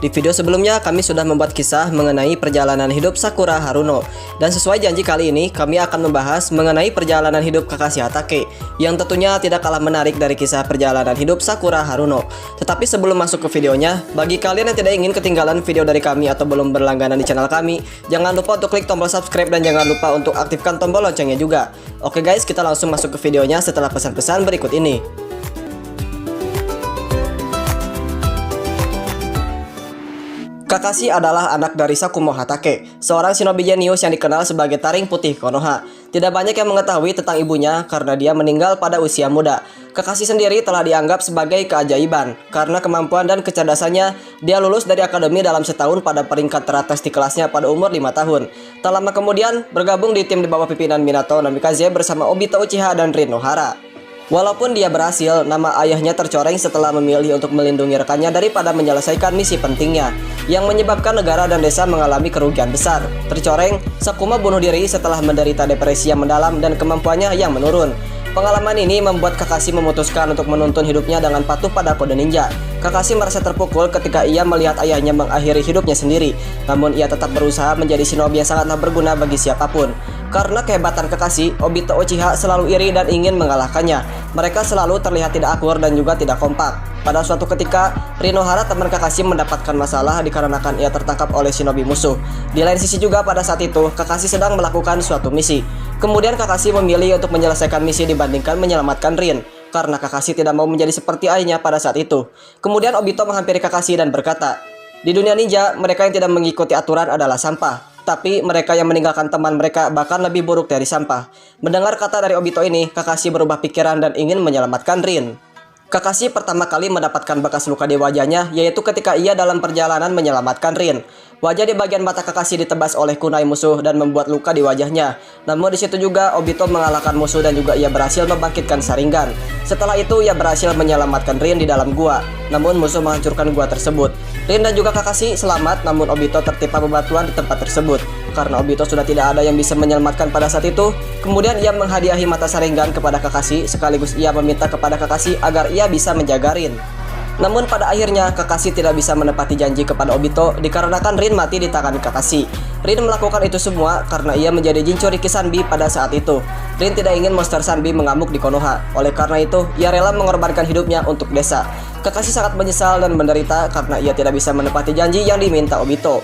Di video sebelumnya kami sudah membuat kisah mengenai perjalanan hidup Sakura Haruno. Dan sesuai janji kali ini kami akan membahas mengenai perjalanan hidup Kakashi Hatake, yang tentunya tidak kalah menarik dari kisah perjalanan hidup Sakura Haruno. Tetapi sebelum masuk ke videonya, bagi kalian yang tidak ingin ketinggalan video dari kami atau belum berlangganan di channel kami, jangan lupa untuk klik tombol subscribe dan jangan lupa untuk aktifkan tombol loncengnya juga. Oke guys, kita langsung masuk ke videonya setelah pesan-pesan berikut ini. Kakashi adalah anak dari Sakumo Hatake, seorang shinobi jenius yang dikenal sebagai Taring Putih Konoha. Tidak banyak yang mengetahui tentang ibunya karena dia meninggal pada usia muda. Kakashi sendiri telah dianggap sebagai keajaiban. Karena kemampuan dan kecerdasannya, dia lulus dari akademi dalam setahun pada peringkat teratas di kelasnya pada umur 5 tahun. Tak lama kemudian, bergabung di tim di bawah pimpinan Minato Namikaze bersama Obito Uchiha dan Rin Nohara. Walaupun dia berhasil, nama ayahnya tercoreng setelah memilih untuk melindungi rekannya daripada menyelesaikan misi pentingnya, yang menyebabkan negara dan desa mengalami kerugian besar. Tercoreng, Sakuma bunuh diri setelah menderita depresi yang mendalam dan kemampuannya yang menurun. Pengalaman ini membuat Kakashi memutuskan untuk menuntun hidupnya dengan patuh pada kode ninja. Kakashi merasa terpukul ketika ia melihat ayahnya mengakhiri hidupnya sendiri, namun ia tetap berusaha menjadi shinobi yang sangatlah berguna bagi siapapun. Karena kehebatan Kakashi, Obito Uchiha selalu iri dan ingin mengalahkannya. Mereka selalu terlihat tidak akur dan juga tidak kompak. Pada suatu ketika, Rin Nohara teman Kakashi mendapatkan masalah dikarenakan ia tertangkap oleh shinobi musuh. Di lain sisi juga pada saat itu, Kakashi sedang melakukan suatu misi. Kemudian Kakashi memilih untuk menyelesaikan misi dibandingkan menyelamatkan Rin, karena Kakashi tidak mau menjadi seperti ayahnya pada saat itu. Kemudian Obito menghampiri Kakashi dan berkata, "Di dunia ninja, mereka yang tidak mengikuti aturan adalah sampah. Tapi mereka yang meninggalkan teman mereka bahkan lebih buruk dari sampah." Mendengar kata dari Obito ini, Kakashi berubah pikiran dan ingin menyelamatkan Rin. Kakashi pertama kali mendapatkan bekas luka di wajahnya, yaitu ketika ia dalam perjalanan menyelamatkan Rin. Wajah di bagian mata Kakashi ditebas oleh kunai musuh dan membuat luka di wajahnya. Namun di situ juga Obito mengalahkan musuh dan juga ia berhasil membangkitkan Sharingan. Setelah itu ia berhasil menyelamatkan Rin di dalam gua. Namun musuh menghancurkan gua tersebut. Rin dan juga Kakashi selamat, namun Obito tertimpa bebatuan di tempat tersebut. Karena Obito sudah tidak ada yang bisa menyelamatkan pada saat itu, kemudian ia menghadiahi mata Sharingan kepada Kakashi, sekaligus ia meminta kepada Kakashi agar ia bisa menjaga Rin. Namun pada akhirnya Kakashi tidak bisa menepati janji kepada Obito dikarenakan Rin mati di tangan Kakashi. Rin melakukan itu semua karena ia menjadi Jinchuriki Sanbi pada saat itu. Rin tidak ingin monster Sanbi mengamuk di Konoha. Oleh karena itu, ia rela mengorbankan hidupnya untuk desa. Kakashi sangat menyesal dan menderita karena ia tidak bisa menepati janji yang diminta Obito.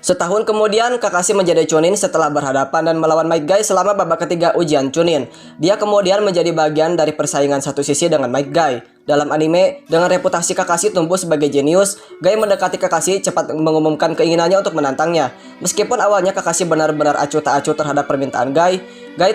Setahun kemudian, Kakashi menjadi Chunin setelah berhadapan dan melawan Might Guy selama babak ketiga ujian Chunin. Dia kemudian menjadi bagian dari persaingan satu sisi dengan Might Guy. Dalam anime, dengan reputasi Kakashi tumbuh sebagai jenius, Guy mendekati Kakashi cepat mengumumkan keinginannya untuk menantangnya. Meskipun awalnya Kakashi benar-benar acuh tak acuh terhadap permintaan Guy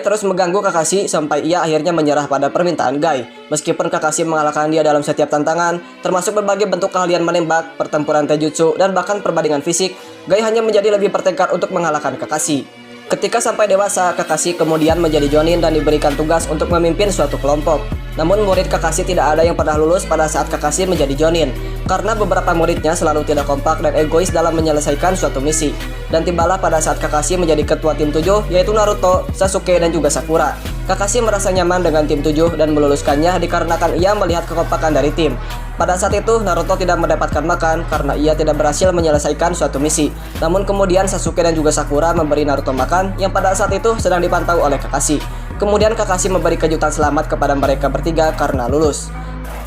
terus mengganggu Kakashi sampai ia akhirnya menyerah pada permintaan Guy. Meskipun Kakashi mengalahkan dia dalam setiap tantangan, termasuk berbagai bentuk keahlian menembak, pertempuran taijutsu, dan bahkan perbandingan fisik, Guy hanya menjadi lebih bertekad untuk mengalahkan Kakashi. Ketika sampai dewasa, Kakashi kemudian menjadi Jonin dan diberikan tugas untuk memimpin suatu kelompok. Namun murid Kakashi tidak ada yang pernah lulus pada saat Kakashi menjadi Jonin, karena beberapa muridnya selalu tidak kompak dan egois dalam menyelesaikan suatu misi. Dan tibalah pada saat Kakashi menjadi ketua tim 7, yaitu Naruto, Sasuke, dan juga Sakura. Kakashi merasa nyaman dengan tim 7 dan meluluskannya dikarenakan ia melihat kekompakan dari tim. Pada saat itu, Naruto tidak mendapatkan makan karena ia tidak berhasil menyelesaikan suatu misi. Namun kemudian Sasuke dan juga Sakura memberi Naruto makan yang pada saat itu sedang dipantau oleh Kakashi. Kemudian Kakashi memberi kejutan selamat kepada mereka bertiga karena lulus.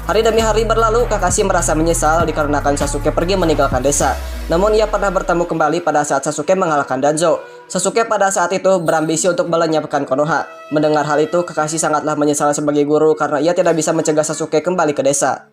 Hari demi hari berlalu, Kakashi merasa menyesal dikarenakan Sasuke pergi meninggalkan desa. Namun ia pernah bertemu kembali pada saat Sasuke mengalahkan Danzo. Sasuke pada saat itu berambisi untuk melenyapkan Konoha. Mendengar hal itu, Kakashi sangatlah menyesal sebagai guru karena ia tidak bisa mencegah Sasuke kembali ke desa.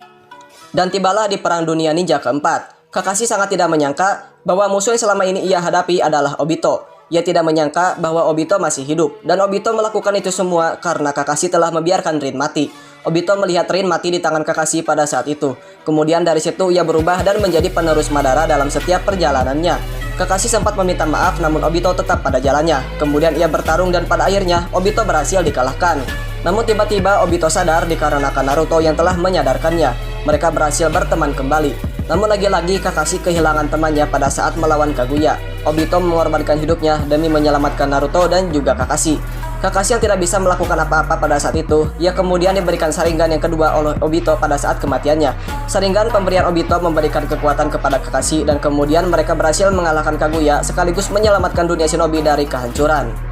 Dan tibalah di Perang Dunia Ninja keempat. Kakashi sangat tidak menyangka bahwa musuh yang selama ini ia hadapi adalah Obito. Ia tidak menyangka bahwa Obito masih hidup, dan Obito melakukan itu semua karena Kakashi telah membiarkan Rin mati. Obito melihat Rin mati di tangan Kakashi pada saat itu. Kemudian dari situ ia berubah dan menjadi penerus Madara dalam setiap perjalanannya. Kakashi sempat meminta maaf, namun Obito tetap pada jalannya. Kemudian ia bertarung dan pada akhirnya Obito berhasil dikalahkan. Namun tiba-tiba Obito sadar dikarenakan Naruto yang telah menyadarkannya. Mereka berhasil berteman kembali. Namun lagi-lagi Kakashi kehilangan temannya pada saat melawan Kaguya. Obito mengorbankan hidupnya demi menyelamatkan Naruto dan juga Kakashi. Kakashi yang tidak bisa melakukan apa-apa pada saat itu, ia kemudian diberikan Sharingan yang kedua oleh Obito pada saat kematiannya. Sharingan pemberian Obito memberikan kekuatan kepada Kakashi dan kemudian mereka berhasil mengalahkan Kaguya sekaligus menyelamatkan dunia shinobi dari kehancuran.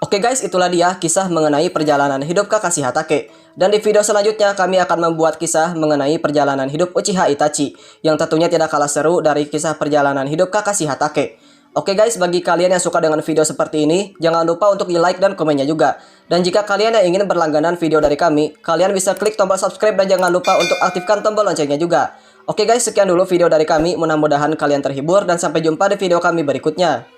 Oke guys, itulah dia kisah mengenai perjalanan hidup Kakashi Hatake. Dan di video selanjutnya kami akan membuat kisah mengenai perjalanan hidup Uchiha Itachi, yang tentunya tidak kalah seru dari kisah perjalanan hidup Kakashi Hatake. Oke guys, bagi kalian yang suka dengan video seperti ini, jangan lupa untuk di like dan komennya juga. Dan jika kalian yang ingin berlangganan video dari kami, kalian bisa klik tombol subscribe dan jangan lupa untuk aktifkan tombol loncengnya juga. Oke guys, sekian dulu video dari kami, mudah-mudahan kalian terhibur dan sampai jumpa di video kami berikutnya.